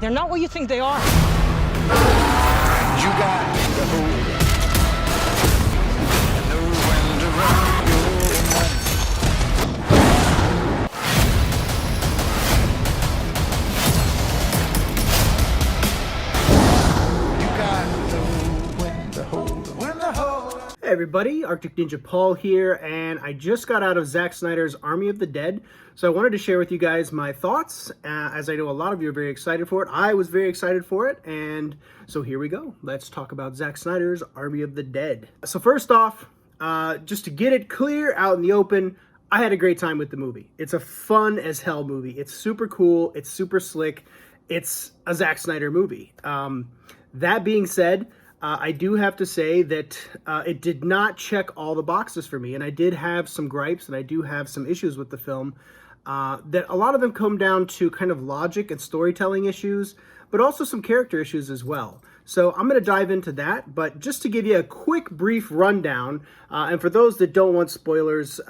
They're not what you think they are. You got the whole. Know when to run your money. You got the when to hold. When to hold. Hey everybody, Arctic Ninja Paul here, and I just got out of Zack Snyder's Army of the Dead, so I wanted to share with you guys my thoughts, as I know a lot of you are very excited for it. I was very excited for it, and so here we go. Let's talk about Zack Snyder's Army of the Dead. So first off, just to get it clear out in the open, I had a great time with the movie. It's a fun as hell movie. It's super cool. It's super slick. It's a Zack Snyder movie. That being said, I do have to say that it did not check all the boxes for me, and I did have some gripes, and I do have some issues with the film, that a lot of them come down to kind of logic and storytelling issues, but also some character issues as well. So I'm going to dive into that, but just to give you a quick, brief rundown, and for those that don't want spoilers,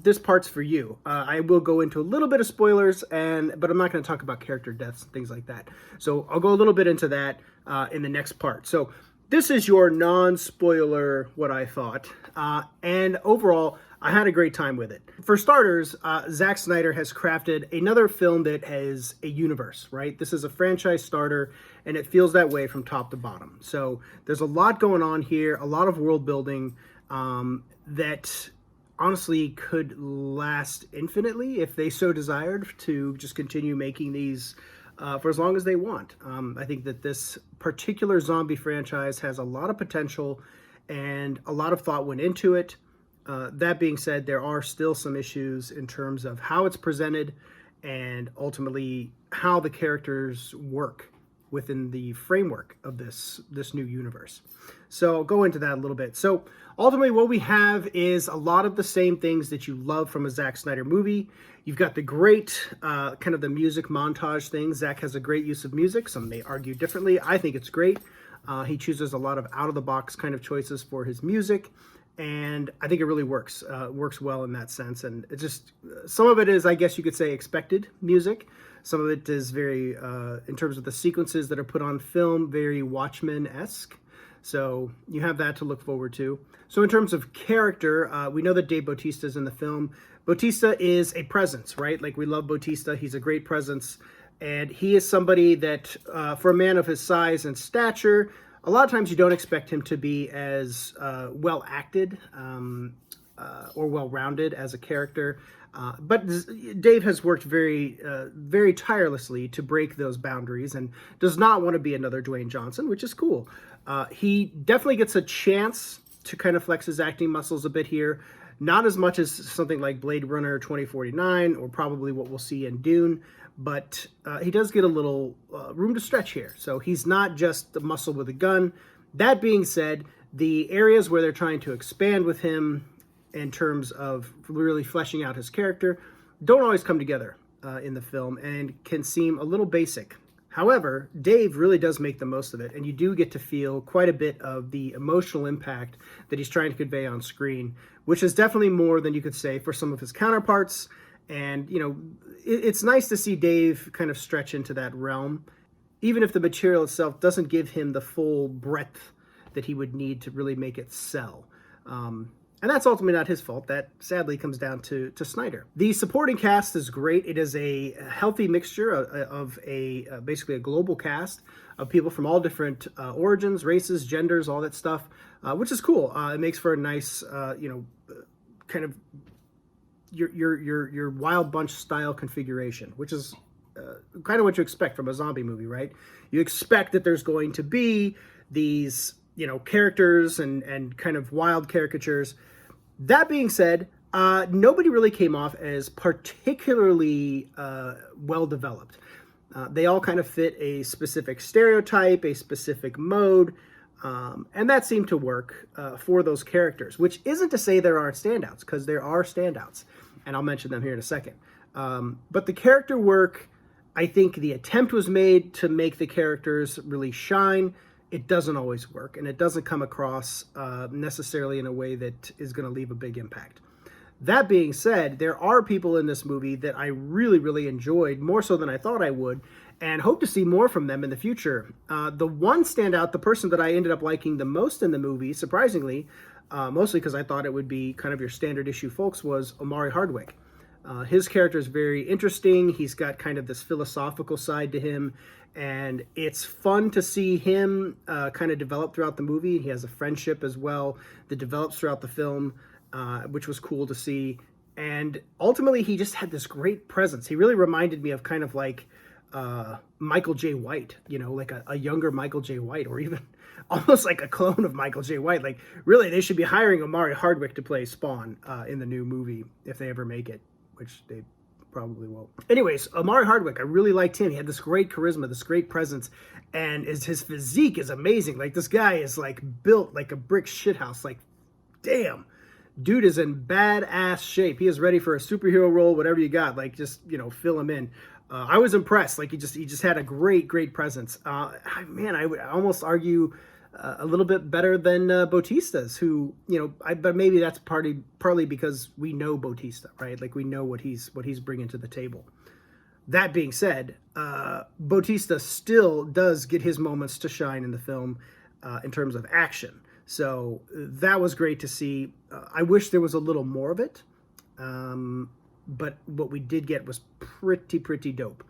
this part's for you. I will go into a little bit of spoilers, but I'm not going to talk about character deaths and things like that. So I'll go a little bit into that in the next part. So this is your non-spoiler, what I thought, and overall, I had a great time with it. For starters, Zack Snyder has crafted another film that has a universe, right? This is a franchise starter, and it feels that way from top to bottom. So there's a lot going on here, a lot of world building that honestly could last infinitely if they so desired to just continue making these for as long as they want. I think that this particular zombie franchise has a lot of potential and a lot of thought went into it. That being said, there are still some issues in terms of how it's presented and ultimately how the characters work within the framework of this new universe. So I'll go into that a little bit. So ultimately what we have is a lot of the same things that you love from a Zack Snyder movie. You've got the great kind of the music montage thing. Zack has a great use of music. Some may argue differently. I think it's great. He chooses a lot of out-of-the-box kind of choices for his music, and I think it really works. Works well in that sense. And it just, some of it is, I guess you could say, expected music. Some of it is very, in terms of the sequences that are put on film, very Watchmen-esque. So you have that to look forward to. So in terms of character, we know that Dave Bautista is in the film. Bautista is a presence, right? Like, we love Bautista. He's a great presence. And he is somebody that, for a man of his size and stature, a lot of times you don't expect him to be as well acted or well-rounded as a character. But Dave has worked very tirelessly to break those boundaries and does not want to be another Dwayne Johnson, which is cool. He definitely gets a chance to kind of flex his acting muscles a bit here. Not as much as something like Blade Runner 2049 or probably what we'll see in Dune, but he does get a little room to stretch here. So he's not just the muscle with a gun. That being said, the areas where they're trying to expand with him in terms of really fleshing out his character don't always come together in the film and can seem a little basic. However, Dave really does make the most of it, and you do get to feel quite a bit of the emotional impact that he's trying to convey on screen, which is definitely more than you could say for some of his counterparts. And, it's nice to see Dave kind of stretch into that realm, even if the material itself doesn't give him the full breadth that he would need to really make it sell. And that's ultimately not his fault. That sadly comes down to Snyder. The supporting cast is great. It is a healthy mixture of basically a global cast of people from all different origins, races, genders, all that stuff, which is cool. It makes for a nice, kind of your Wild Bunch style configuration, which is kind of what you expect from a zombie movie, right? You expect that there's going to be these characters and kind of wild caricatures. That being said, nobody really came off as particularly well developed. They all kind of fit a specific stereotype, a specific mode, and that seemed to work for those characters, which isn't to say there aren't standouts, because there are standouts, and I'll mention them here in a second. But the character work, I think the attempt was made to make the characters really shine. It doesn't always work, and it doesn't come across necessarily in a way that is going to leave a big impact. That being said, there are people in this movie that I really, really enjoyed, more so than I thought I would, and hope to see more from them in the future. The one standout, the person that I ended up liking the most in the movie, surprisingly, mostly because I thought it would be kind of your standard issue folks, was Omari Hardwick. His character is very interesting. He's got kind of this philosophical side to him, and it's fun to see him kind of develop throughout the movie. He has a friendship as well that develops throughout the film, which was cool to see. And ultimately, he just had this great presence. He really reminded me of kind of like Michael J. White, you know, like a younger Michael J. White, or even almost like a clone of Michael J. White. Like, really, they should be hiring Omari Hardwick to play Spawn in the new movie if they ever make it, which they probably won't. Anyways, Omari Hardwick, I really liked him. He had this great charisma, this great presence, and his physique is amazing. Like, this guy is like built like a brick shithouse. Like, damn, dude is in badass shape. He is ready for a superhero role, whatever you got. Like, just, you know, fill him in. I was impressed. Like, he just had a great presence. Man, I would almost argue a little bit better than Bautista's, who, you know, but maybe that's partly because we know Bautista, right? Like, we know what he's bringing to the table. That being said, Bautista still does get his moments to shine in the film in terms of action. So that was great to see. I wish there was a little more of it. But what we did get was pretty dope.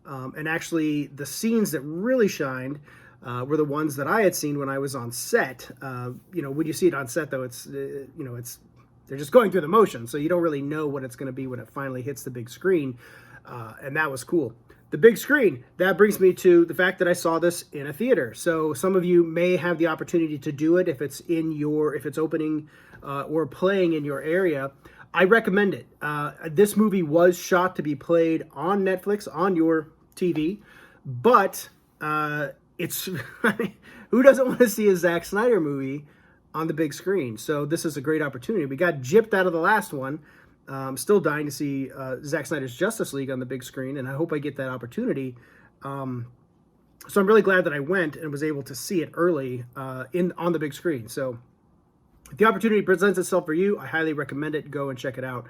And actually, the scenes that really shined were the ones that I had seen when I was on set. You know, when you see it on set, though, it's, you know, they're just going through the motion, so you don't really know what it's going to be when it finally hits the big screen. And that was cool. The big screen, that brings me to the fact that I saw this in a theater. So some of you may have the opportunity to do it if it's opening or playing in your area. I recommend it. This movie was shot to be played on Netflix, on your TV, but it's who doesn't want to see a Zack Snyder movie on the big screen? So this is a great opportunity. We got gypped out of the last one. I'm still dying to see Zack Snyder's Justice League on the big screen, and I hope I get that opportunity. So I'm really glad that I went and was able to see it early on the big screen. So if the opportunity presents itself for you, I highly recommend it. Go and check it out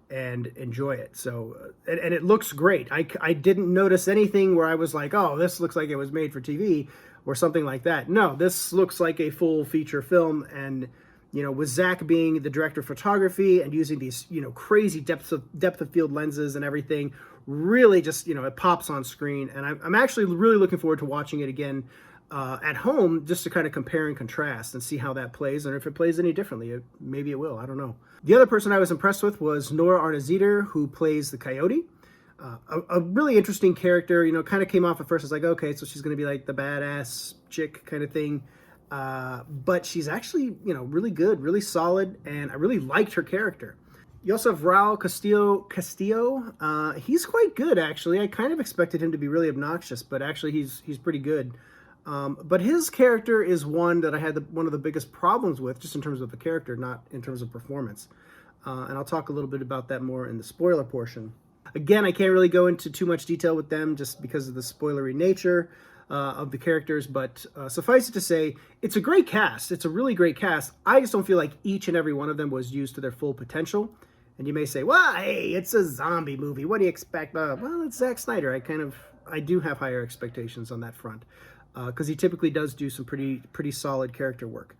and enjoy it. So, and it looks great. I didn't notice anything where I was like, oh, this looks like it was made for TV or something like that. No, this looks like a full feature film. And, you know, with Zack being the director of photography and using these, you know, crazy depth of field lenses and everything, really just, you know, it pops on screen. And I'm actually really looking forward to watching it again at home, just to kind of compare and contrast and see how that plays, and if it plays any differently. Maybe it will, I don't know. The other person I was impressed with was Nora Arnezeder, who plays the Coyote. A really interesting character, you know, kind of came off at first as like, okay, so she's going to be like the badass chick kind of thing. But she's actually, you know, really good, really solid, and I really liked her character. You also have Raúl Castillo. He's quite good, actually. I kind of expected him to be really obnoxious, but actually he's pretty good. But his character is one that I had one of the biggest problems with, just in terms of the character, not in terms of performance. And I'll talk a little bit about that more in the spoiler portion. Again, I can't really go into too much detail with them just because of the spoilery nature of the characters, but suffice it to say, it's a great cast. It's a really great cast. I just don't feel like each and every one of them was used to their full potential. And you may say, well, hey, it's a zombie movie. What do you expect? Well, it's Zack Snyder. I do have higher expectations on that front. Because he typically does do some pretty solid character work.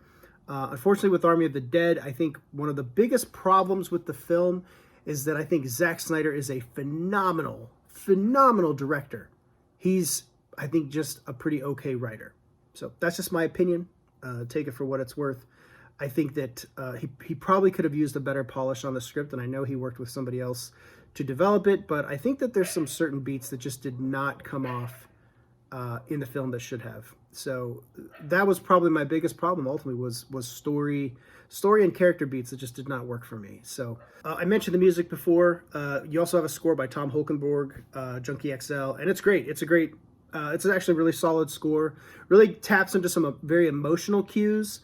Unfortunately, with Army of the Dead, I think one of the biggest problems with the film is that I think Zack Snyder is a phenomenal director. He's, I think, just a pretty okay writer. So that's just my opinion. Take it for what it's worth. I think that he probably could have used a better polish on the script, and I know he worked with somebody else to develop it, but I think that there's some certain beats that just did not come off in the film that should have. So that was probably my biggest problem ultimately, was story and character beats that just did not work for me. So I mentioned the music before. You also have a score by Tom Holkenborg, Junkie XL, and it's great. It's actually a really solid score. Really taps into some very emotional cues.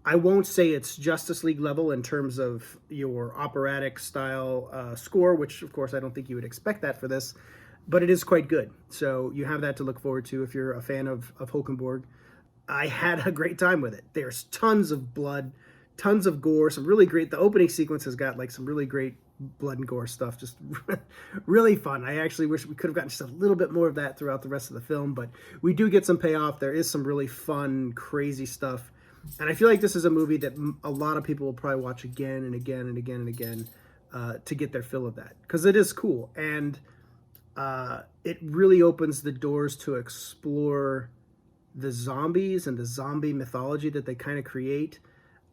I won't say it's Justice League level in terms of your operatic style score, which of course I don't think you would expect that for this, but it is quite good. So you have that to look forward to if you're a fan of Hulkenborg. I had a great time with it. There's tons of blood, tons of gore, some really great, the opening sequence has got like some really great blood and gore stuff, just really fun. I actually wish we could have gotten just a little bit more of that throughout the rest of the film, but we do get some payoff. There is some really fun, crazy stuff. And I feel like this is a movie that a lot of people will probably watch again and again and again and again to get their fill of that, because it is cool. And it really opens the doors to explore the zombies and the zombie mythology that they kind of create.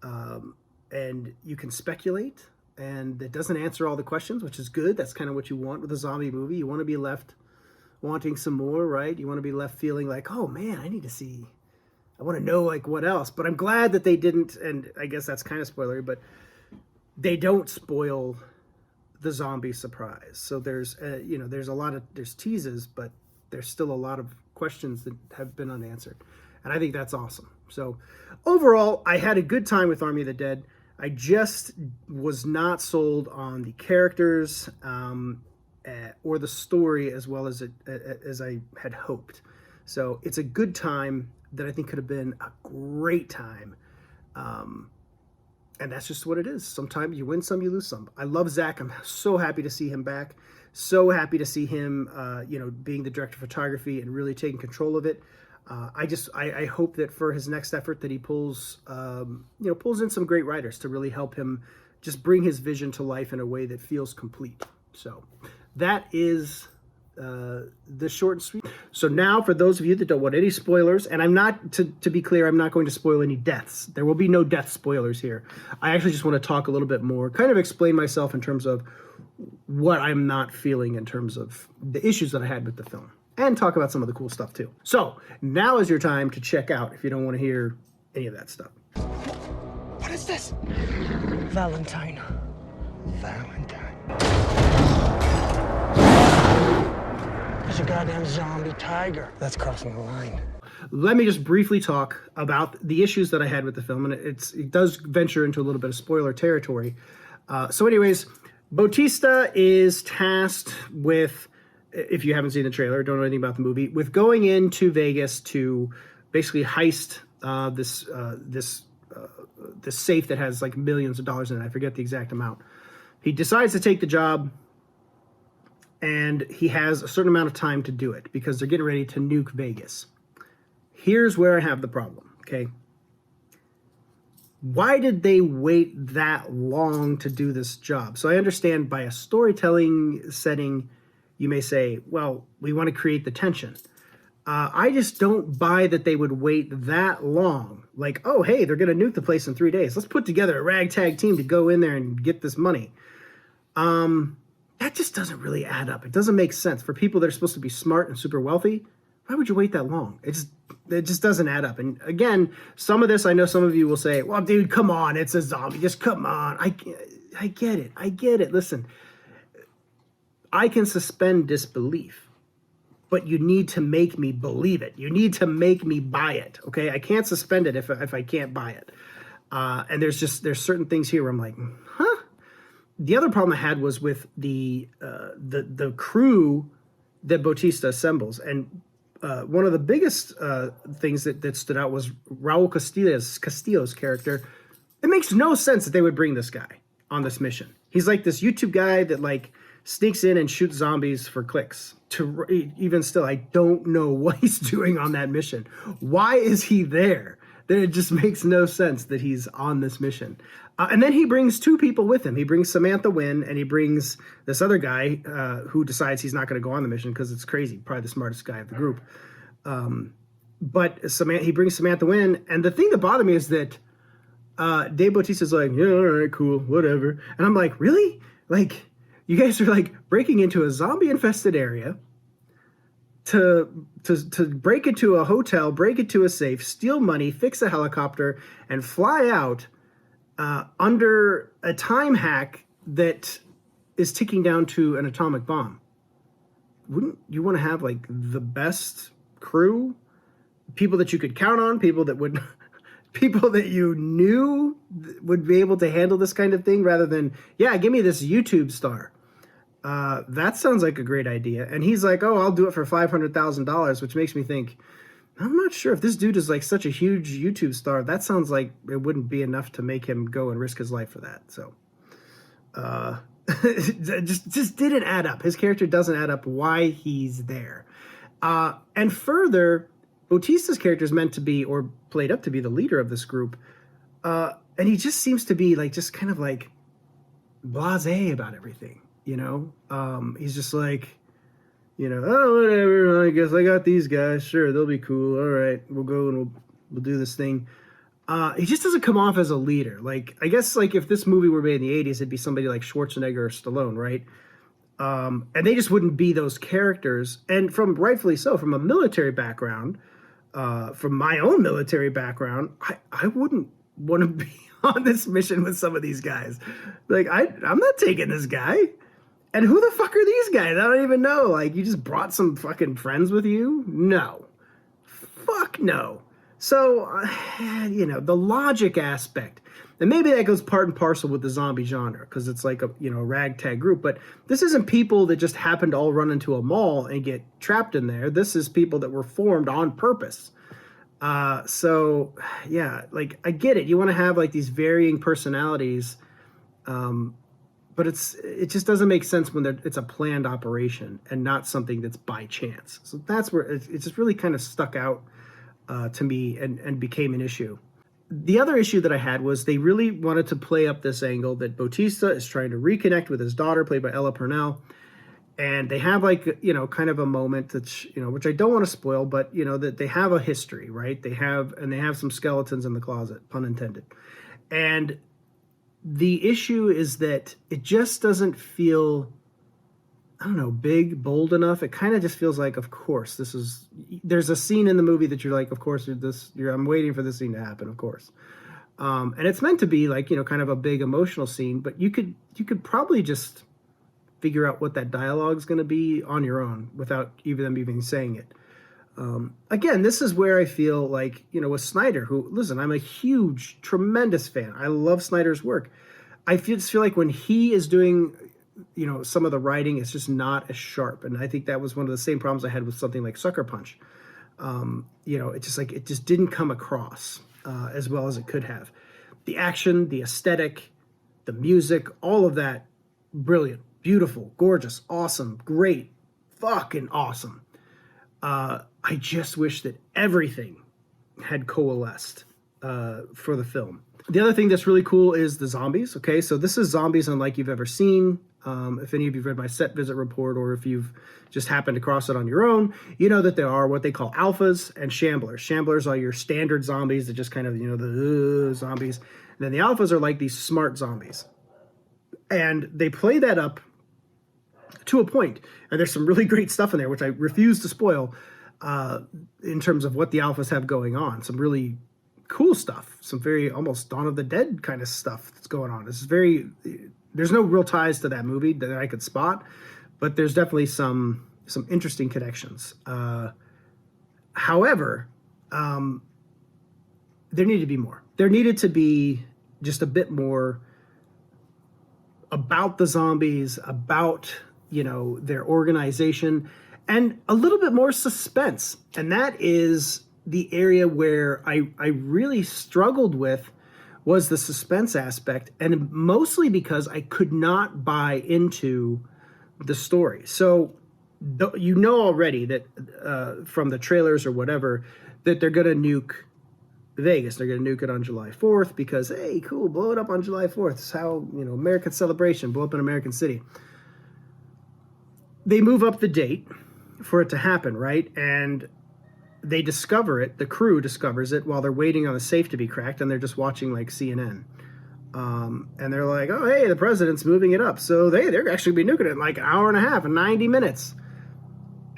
And you can speculate, and it doesn't answer all the questions, which is good. That's kind of what you want with a zombie movie. You want to be left wanting some more, right? You want to be left feeling like, oh man, I want to know like what else. But I'm glad that they didn't, and I guess that's kind of spoilery, but they don't spoil the zombie surprise. So there's there's teases, but there's still a lot of questions that have been unanswered. And I think that's awesome. So overall, I had a good time with Army of the Dead. I just was not sold on the characters or the story as well as I had hoped. So it's a good time that I think could have been a great time. And that's just what it is. Sometimes you win some, you lose some. I love Zack. I'm so happy to see him back. So happy to see him, being the director of photography and really taking control of it. I hope that for his next effort that he pulls in some great writers to really help him just bring his vision to life in a way that feels complete. So that is the short and sweet. So now, for those of you that don't want any spoilers, and I'm not, to be clear, I'm not going to spoil any deaths. There will be no death spoilers here. I actually just want to talk a little bit more, kind of explain myself in terms of what I'm not feeling in terms of the issues that I had with the film, and talk about some of the cool stuff too. So now is your time to check out if you don't want to hear any of that stuff. What is this? Valentine. Valentine. There's a goddamn zombie tiger. That's crossing the line. Let me just briefly talk about the issues that I had with the film, and it does venture into a little bit of spoiler territory. So anyways, Bautista is tasked with, if you haven't seen the trailer, don't know anything about the movie, with going into Vegas to basically heist this safe that has like millions of dollars in it. I forget the exact amount. He decides to take the job, and he has a certain amount of time to do it because they're getting ready to nuke Vegas. Here's where I have the problem, okay? Why did they wait that long to do this job? So I understand by a storytelling setting, you may say, well, we want to create the tension. I just don't buy that they would wait that long. Like, oh, hey, they're going to nuke the place in 3 days. Let's put together a ragtag team to go in there and get this money. That just doesn't really add up. It doesn't make sense. For people that are supposed to be smart and super wealthy, why would you wait that long? It just doesn't add up. And again, some of this, I know some of you will say, well, dude, come on, it's a zombie. Just come on. I get it. I get it. Listen, I can suspend disbelief, but you need to make me believe it. You need to make me buy it, okay? I can't suspend it if I can't buy it. And there's certain things here where I'm like, huh? The other problem I had was with the crew that Bautista assembles. And one of the biggest things that stood out was Raúl Castillo's character. It makes no sense that they would bring this guy on this mission. He's like this YouTube guy that like sneaks in and shoots zombies for clicks. Even still, I don't know what he's doing on that mission. Why is he there? It just makes no sense that he's on this mission. And then he brings two people with him. He brings Samantha Win, and he brings this other guy who decides he's not going to go on the mission because it's crazy. Probably the smartest guy of the group. But he brings Samantha Win, and the thing that bothered me is that Dave Bautista's like, yeah, all right, cool, whatever. And I'm like, really? Like, you guys are like breaking into a zombie-infested area to break into a hotel, break into a safe, steal money, fix a helicopter, and fly out under a time hack that is ticking down to an atomic bomb. Wouldn't you want to have like the best crew, people that you could count on, people that you knew would be able to handle this kind of thing, rather than, yeah, give me this YouTube star. That sounds like a great idea. And he's like, oh, I'll do it for $500,000, which makes me think, I'm not sure if this dude is like such a huge YouTube star. That sounds like it wouldn't be enough to make him go and risk his life for that. So, just didn't add up. His character doesn't add up why he's there. And further, Bautista's character is meant to be, or played up to be, the leader of this group. And he just seems to be like, just kind of like blasé about everything, you know? He's just like, you know, oh, whatever, I guess I got these guys. Sure, they'll be cool. All right, we'll go and we'll do this thing. He just doesn't come off as a leader. Like, I guess, like, if this movie were made in the 80s, it'd be somebody like Schwarzenegger or Stallone, right? And they just wouldn't be those characters. And rightfully so, from a military background, from my own military background, I wouldn't want to be on this mission with some of these guys. Like, I'm not taking this guy. And who the fuck are these guys? I don't even know. Like, you just brought some fucking friends with you? No. Fuck no. So, you know, the logic aspect. And maybe that goes part and parcel with the zombie genre, because it's like a, you know, ragtag group. But this isn't people that just happen to all run into a mall and get trapped in there. This is people that were formed on purpose. So, yeah, like, I get it. You want to have, like, these varying personalities, but it just doesn't make sense when it's a planned operation and not something that's by chance. So that's where it just really kind of stuck out to me and became an issue. The other issue that I had was they really wanted to play up this angle that Bautista is trying to reconnect with his daughter, played by Ella Purnell. And they have, like, you know, kind of a moment that's, you know, which I don't want to spoil, but, you know, that they have a history, right? They have some skeletons in the closet, pun intended. And the issue is that it just doesn't feel, I don't know, big, bold enough. It kind of just feels like, of course, there's a scene in the movie that you're like, of course, I'm waiting for this scene to happen, of course. And it's meant to be like, you know, kind of a big emotional scene, but you could probably just figure out what that dialogue is going to be on your own without them even saying it. Again, this is where I feel like, you know, with Snyder, who, listen, I'm a huge, tremendous fan. I love Snyder's work. I just feel like when he is doing, you know, some of the writing, it's just not as sharp. And I think that was one of the same problems I had with something like Sucker Punch. You know, it just didn't come across as well as it could have. The action, the aesthetic, the music, all of that, brilliant, beautiful, gorgeous, awesome, great, fucking awesome. I just wish that everything had coalesced for the film. The other thing that's really cool is the zombies. Okay, so this is zombies unlike you've ever seen. If any of you've read my set visit report, or if you've just happened across it on your own, you know that there are what they call alphas and shamblers. Shamblers are your standard zombies that just kind of, you know, the zombies. And then the alphas are like these smart zombies. And they play that up to a point. And there's some really great stuff in there, which I refuse to spoil, in terms of what the alphas have going on. Some really cool stuff. Some very almost Dawn of the Dead kind of stuff that's going on. There's no real ties to that movie that I could spot, but there's definitely some interesting connections. However, there needed to be more. There needed to be just a bit more about the zombies, about, you know, their organization, and a little bit more suspense. And that is the area where I really struggled with, was the suspense aspect, and mostly because I could not buy into the story. So you know already that from the trailers or whatever, that they're going to nuke Vegas. They're going to nuke it on July 4th because, hey, cool, blow it up on July 4th. It's how, you know, American celebration, blow up an American city. They move up the date for it to happen, right? And they discover it, the crew discovers it while they're waiting on the safe to be cracked, and they're just watching like CNN. And they're like, oh, hey, the president's moving it up. So they're actually be nuking it in like an hour and a half, 90 minutes.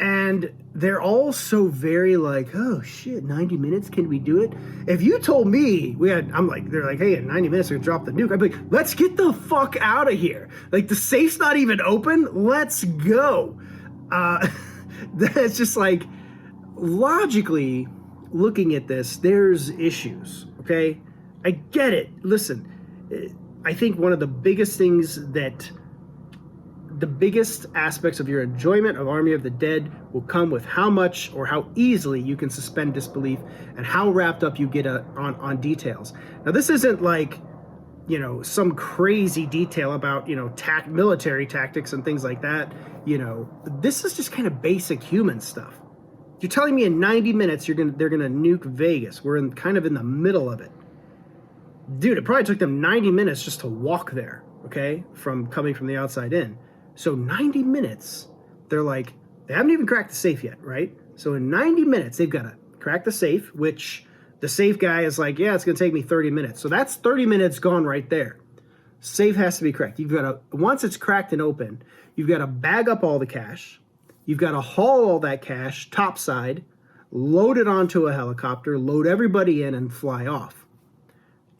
And they're all so very like, oh shit, 90 minutes, can we do it? If you told me they're like, hey, in 90 minutes we're gonna drop the nuke, I'd be like, let's get the fuck out of here. Like, the safe's not even open, let's go. That's just like, logically looking at this, there's issues, okay? I get it. Listen, I think one of the biggest things that the biggest aspects of your enjoyment of Army of the Dead will come with how much or how easily you can suspend disbelief and how wrapped up you get on details. Now, this isn't like, you know, some crazy detail about, you know, military tactics and things like that. You know, this is just kind of basic human stuff. You're telling me in 90 minutes they're gonna nuke Vegas. We're kind of in the middle of it. Dude, it probably took them 90 minutes just to walk there, okay, from coming from the outside in. So 90 minutes, they're like, they haven't even cracked the safe yet, right? So in 90 minutes, they've got to crack the safe, which the safe guy is like, yeah, it's going to take me 30 minutes. So that's 30 minutes gone right there. Safe has to be cracked. You've got to, once it's cracked and open, you've got to bag up all the cash. You've got to haul all that cash topside, load it onto a helicopter, load everybody in, and fly off.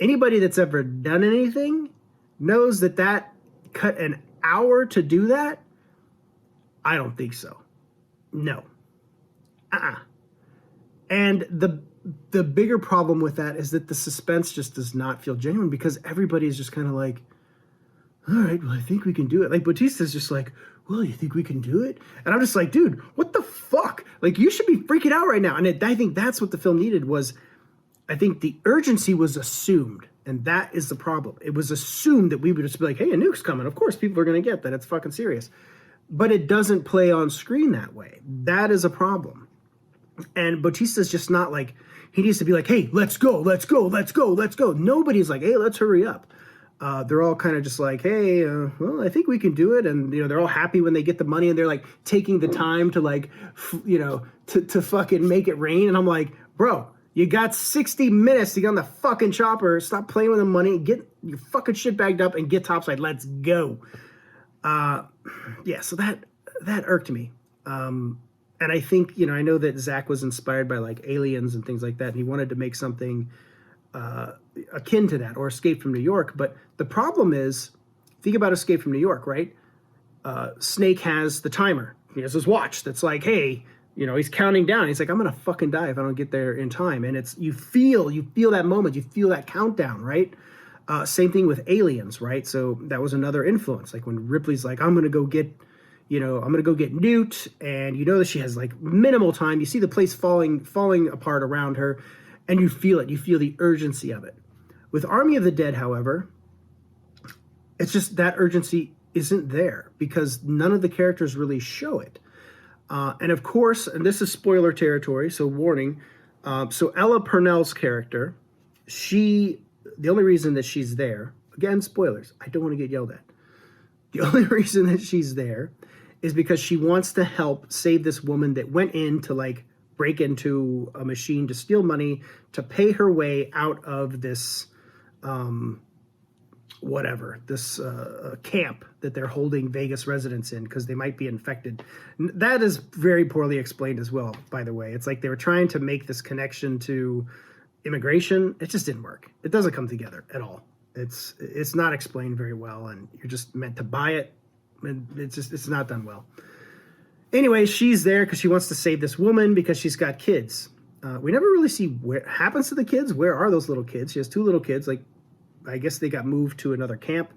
Anybody that's ever done anything knows that cut an hour to do that. I don't think so. No. And the bigger problem with that is that the suspense just does not feel genuine, because everybody's just kind of like, all right, well, I think we can do it. Like, Bautista's just like, well, you think we can do it? And I'm just like, dude, what the fuck? Like, you should be freaking out right now. And I think that's what the film needed was, I think the urgency was assumed, and that is the problem. It was assumed that we would just be like, hey, a nuke's coming. Of course, people are going to get that. It's fucking serious. But it doesn't play on screen that way. That is a problem. And Bautista's just not like, he needs to be like, hey, let's go, let's go, let's go, let's go. Nobody's like, hey, let's hurry up. They're all kind of just like, hey, well, I think we can do it. And, you know, they're all happy when they get the money, and they're like taking the time to like, you know, to fucking make it rain. And I'm like, bro, you got 60 minutes to get on the fucking chopper. Stop playing with the money. Get your fucking shit bagged up and get topside. Let's go. Yeah, so that irked me. And I think, you know, I know that Zack was inspired by like Aliens and things like that, and he wanted to make something akin to that, or Escape from New York. But the problem is, think about Escape from New York, right? Snake has the timer. He has his watch that's like, hey, you know, he's counting down. He's like, I'm going to fucking die if I don't get there in time. And it's, you feel that moment. You feel that countdown, right? Same thing with Aliens, right? So that was another influence. Like when Ripley's like, I'm going to go get Newt. And you know that she has like minimal time. You see the place falling apart around her, and you feel it. You feel the urgency of it. With Army of the Dead, however, it's just that urgency isn't there because none of the characters really show it. And of course, and this is spoiler territory, so warning. So Ella Purnell's character, the only reason that she's there, again, spoilers, I don't want to get yelled at. The only reason that she's there is because she wants to help save this woman that went in to like break into a machine to steal money to pay her way out of this, camp that they're holding Vegas residents in because they might be infected. That is very poorly explained as well, by the way. It's like they were trying to make this connection to immigration. It just didn't work. It doesn't come together at all. It's not explained very well, and you're just meant to buy it. And it's not done well. Anyway, she's there because she wants to save this woman because she's got kids. We never really see what happens to the kids. Where are those little kids? She has 2 little kids. Like, I guess they got moved to another camp.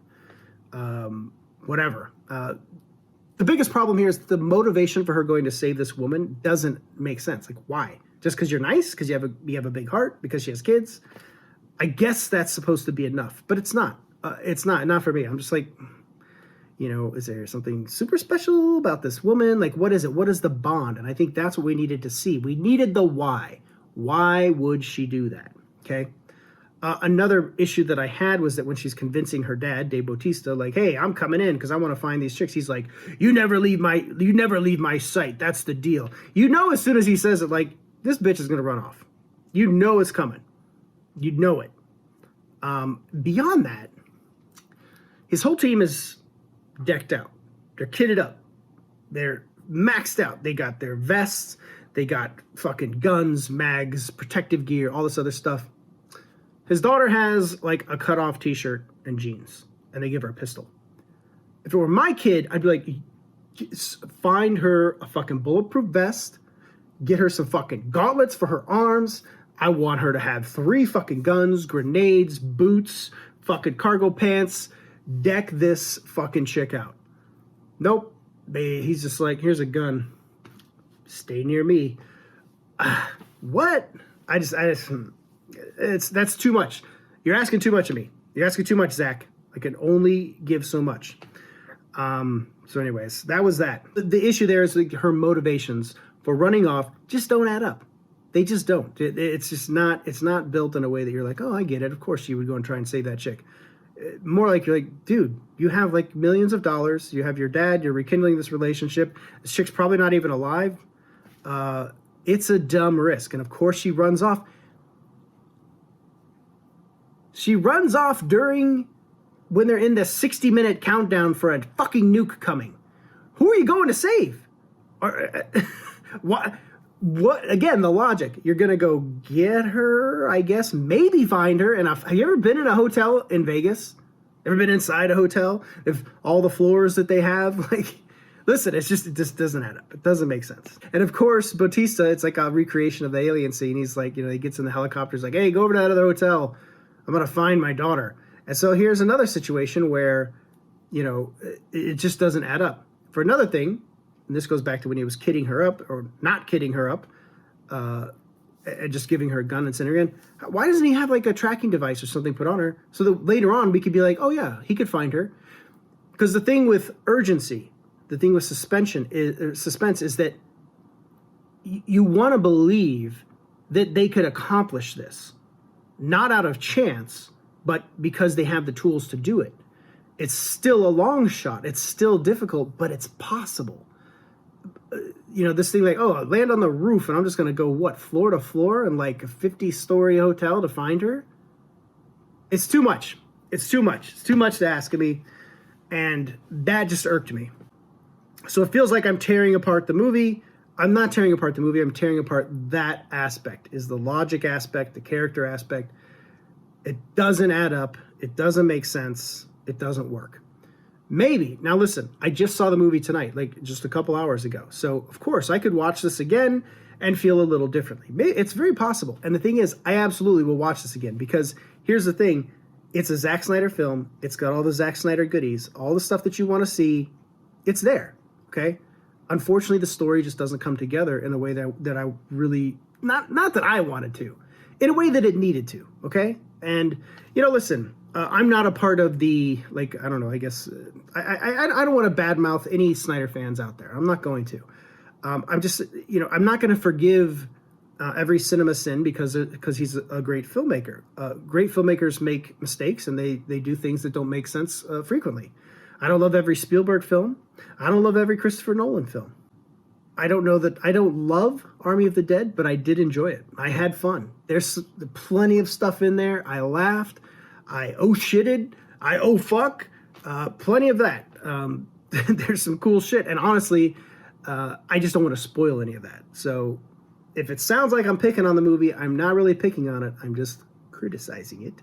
Whatever. The biggest problem here is the motivation for her going to save this woman doesn't make sense. Like, why? Just because you're nice? Because you have a big heart? Because she has kids? I guess that's supposed to be enough, but it's not. It's not for me. I'm just like, you know, is there something super special about this woman? Like, what is it? What is the bond? And I think that's what we needed to see. We needed the why. Why would she do that? Okay. Another issue that I had was that when she's convincing her dad, Dave Bautista, like, hey, I'm coming in because I want to find these chicks. He's like, you never leave my sight. That's the deal. You know, as soon as he says it, like, this bitch is going to run off. You know it's coming. You know it. Beyond that, his whole team is decked out. They're kitted up. They're maxed out. They got their vests. They got fucking guns, mags, protective gear, all this other stuff. His daughter has like a cutoff t-shirt and jeans, and they give her a pistol. If it were my kid, I'd be like, find her a fucking bulletproof vest, get her some fucking gauntlets for her arms. I want her to have 3 fucking guns, grenades, boots, fucking cargo pants. Deck this fucking chick out. Nope. He's just like, here's a gun. Stay near me. What? That's too much. You're asking too much of me. You're asking too much, Zach. I can only give so much. So anyways, that was that. The issue there is like her motivations for running off just don't add up. They just don't. It's not built in a way that you're like, oh, I get it. Of course you would go and try and save that chick. More like you're like, dude, you have like millions of dollars. You have your dad. You're rekindling this relationship. This chick's probably not even alive. It's a dumb risk. And of course she runs off. She runs off when they're in the 60-minute countdown for a fucking nuke coming. Who are you going to save? What? Again, the logic. You're going to go get her, I guess, maybe find her. And have you ever been in a hotel in Vegas? Ever been inside a hotel? If all the floors that they have, like, listen, it just doesn't add up. It doesn't make sense. And of course, Bautista, it's like a recreation of the alien scene. He's like, he gets in the helicopter. He's like, hey, go over to that other hotel. I'm going to find my daughter. And so here's another situation where, it just doesn't add up. For another thing, and this goes back to when he was kidding her up or not kidding her up, and just giving her a gun and sending her in. Why doesn't he have like a tracking device or something put on her so that later on we could be like, oh yeah, he could find her? Because the thing with urgency, the thing with suspense is that you want to believe that they could accomplish this, not out of chance, but because they have the tools to do it. It's still a long shot. It's still difficult, but it's possible. This thing like, oh, land on the roof and I'm just going to go, floor to floor in like a 50-story hotel to find her? It's too much. It's too much. It's too much to ask of me. And that just irked me. So it feels like I'm tearing apart the movie. I'm not tearing apart the movie. I'm tearing apart that aspect, is the logic aspect, the character aspect. It doesn't add up. It doesn't make sense. It doesn't work. Maybe. Now listen, I just saw the movie tonight, like just a couple hours ago. So of course I could watch this again and feel a little differently. It's very possible. And the thing is, I absolutely will watch this again because here's the thing. It's a Zack Snyder film. It's got all the Zack Snyder goodies, all the stuff that you want to see. It's there. Okay. Unfortunately, the story just doesn't come together in a way that I really, not that I wanted to, in a way that it needed to. Okay. And, listen, I'm not a part of the, like, I don't know, I guess, I don't want to badmouth any Snyder fans out there. I'm not going to. I'm just, I'm not going to forgive every cinema sin because he's a great filmmaker. Great filmmakers make mistakes and they do things that don't make sense frequently. I don't love every Spielberg film. I don't love every Christopher Nolan film. I don't love Army of the Dead, but I did enjoy it. I had fun. There's plenty of stuff in there. I laughed. I shitted. I fuck. Plenty of that. There's some cool shit. And honestly, I just don't want to spoil any of that. So if it sounds like I'm picking on the movie, I'm not really picking on it. I'm just criticizing it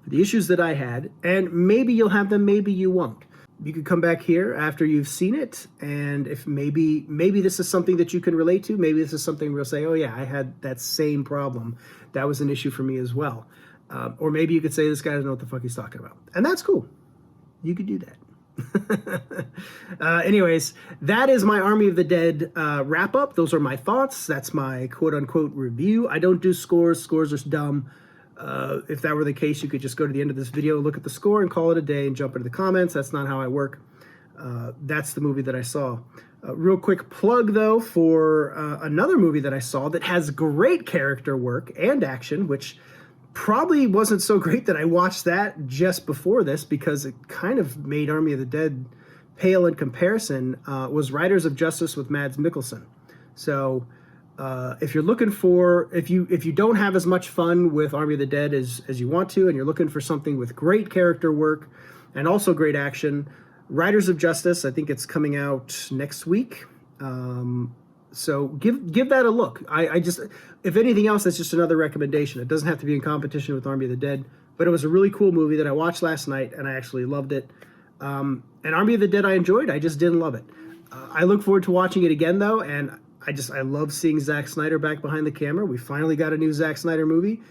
for the issues that I had. And maybe you'll have them, maybe you won't. You could come back here after you've seen it, and if maybe this is something that you can relate to, maybe this is something we'll say, oh yeah, I had that same problem. That was an issue for me as well. Or maybe you could say, this guy doesn't know what the fuck he's talking about. And that's cool. You could do that. Anyways, that is my Army of the Dead wrap up. Those are my thoughts. That's my quote unquote review. I don't do scores. Scores are dumb. If that were the case, you could just go to the end of this video, look at the score and call it a day and jump into the comments. That's not how I work. That's the movie that I saw. Real quick plug though for another movie that I saw that has great character work and action, which probably wasn't so great that I watched that just before this because it kind of made Army of the Dead pale in comparison, was Riders of Justice with Mads Mikkelsen. So if you're looking for, if you don't have as much fun with Army of the Dead as you want to, and you're looking for something with great character work and also great action, Riders of Justice, I think it's coming out next week. So give that a look. I just, if anything else, that's just another recommendation. It doesn't have to be in competition with Army of the Dead, but it was a really cool movie that I watched last night and I actually loved it. And Army of the Dead I enjoyed, I just didn't love it. I look forward to watching it again though, and I love seeing Zack Snyder back behind the camera. We finally got a new Zack Snyder movie,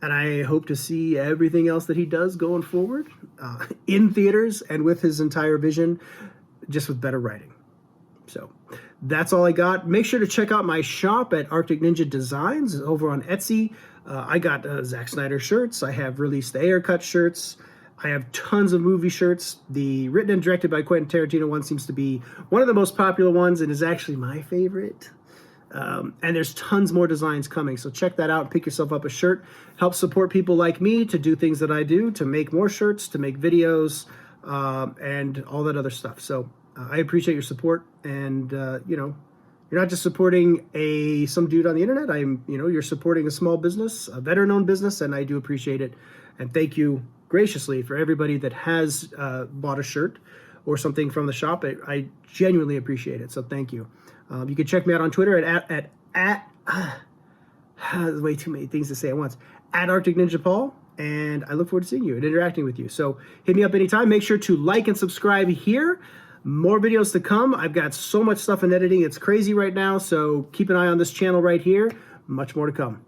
and I hope to see everything else that he does going forward in theaters and with his entire vision. just with better writing. So that's all I got. Make sure to check out my shop at Arctic Ninja Designs over on Etsy. I got Zack Snyder shirts. I have Release the Air cut shirts. I have tons of movie shirts. The written and directed by Quentin Tarantino one seems to be one of the most popular ones and is actually my favorite. And there's tons more designs coming. So check that out and pick yourself up a shirt. Help support people like me to do things that I do, to make more shirts, to make videos, and all that other stuff. So I appreciate your support. And, you know, you're not just supporting some dude on the internet. You're supporting a small business, a veteran-owned business, and I do appreciate it. And thank you graciously for everybody that has bought a shirt or something from the shop. I genuinely appreciate it. So thank you. You can check me out on Twitter at way too many things to say at once, at Arctic Ninja Paul, and I look forward to seeing you and interacting with you. So hit me up anytime. Make sure to like and subscribe here. More videos to come. I've got so much stuff in editing. It's crazy right now, so keep an eye on this channel right here. Much more to come.